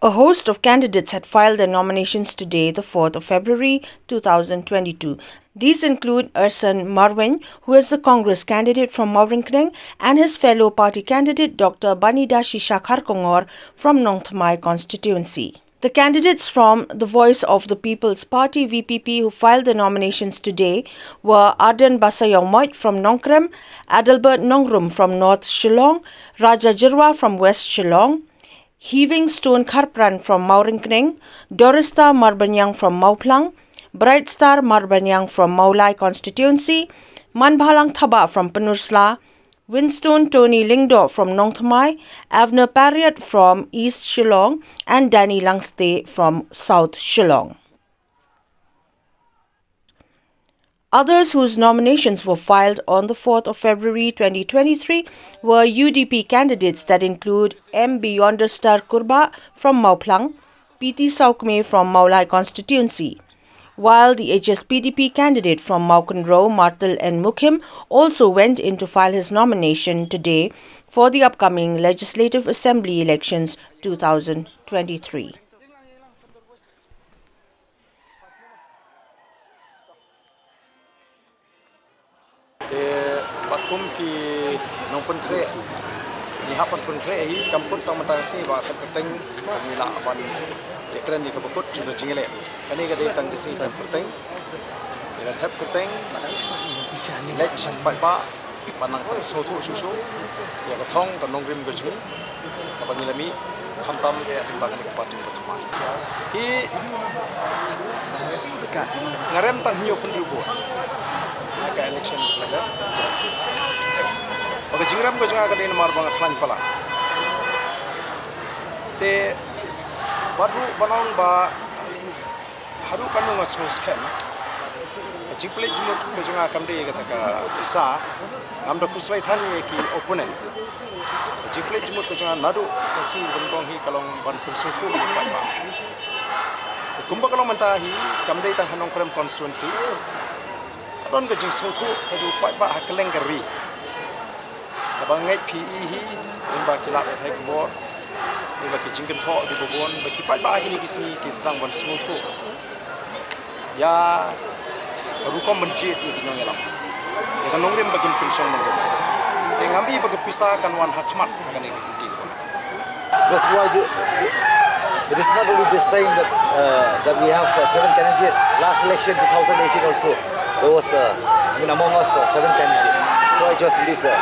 A host of candidates had filed their nominations today, the 4th of February 2022. These include Erson Marwein, who is the Congress candidate from Mawryngkneng, and his fellow party candidate Dr. Banidashisha Kharkongor from Nongthymmai Constituency. The candidates from the Voice of the People's Party (VPP) who filed their nominations today were Ardent Basaiawmoit from Nongkrem, Adelbert Nongrum from North Shillong, Raja Jyrwa from West Shillong, Heaving Kharpran from Mawryngkneng, Doristar Marbaniang from Mawphlang, Brighstar Marbaniang from Mawlai Constituency, Manbhalang Thabah from Pynursla, Winstone Lyngdoh from Nongthymmai, Avener Pariat from East Shillong, and Langstieh from South Shillong. Others whose nominations were filed on the 4th of February 2023 were UDP candidates that include Beyonderstar Kurbah from Mawphlang, PT Sawkmie from Mawlai Constituency, while the HSPDP candidate from Mawphlang and Nongkrem also went in to file his nomination today for the upcoming Legislative Assembly elections 2023. Bakum ki nongpun kre ni hapan pun kre hi kamput tang matasi ba terpeteng nila aban ekran ni kabukut juga jingele kani gade tang disi tang perteng ila thap perteng lech pai ba panang pang sotu susu ya kathong ka nongrim gojing ka bangilami khamtam ke timbangan ka parti pertama hi ngarem tang nyo pun rubo ka election laga oke jingram ko janga kadin marbang flan pala te baru banon ba haru kanu ngasmus kem jiple jumut ko janga kamde kata ka isa amda kuslai than ki opponent jiple jumut ko janga nadu kasi bangkong hi kalong ban pulsutu ba ba kumba kalong manta hi kamde tang Nongkrem constituency don ke jing sotu ke ju pai ba hakeleng keri ka bangai PE hi limba kilat hai kebor limba ki jingken tho di bobon ba ki pai ba kini kisi ki sedang ban sotu ya rukom menjit di dinong elam ya kan nongrim bagin pension nongrim ya ngambi bagi pisah kan wan hakmat akan ini kinti that's why it is not only this time that we have 7 candidates. Last election 2018 also there was among us 7 candidates. So I just leave the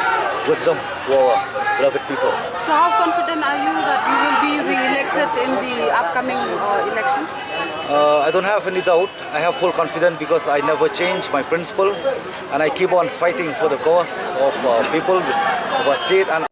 wisdom to our beloved people. So how confident are you that you will be re-elected in the upcoming elections? I don't have any doubt. I have full confidence because I never change my principle and I keep on fighting for the cause of people of our state and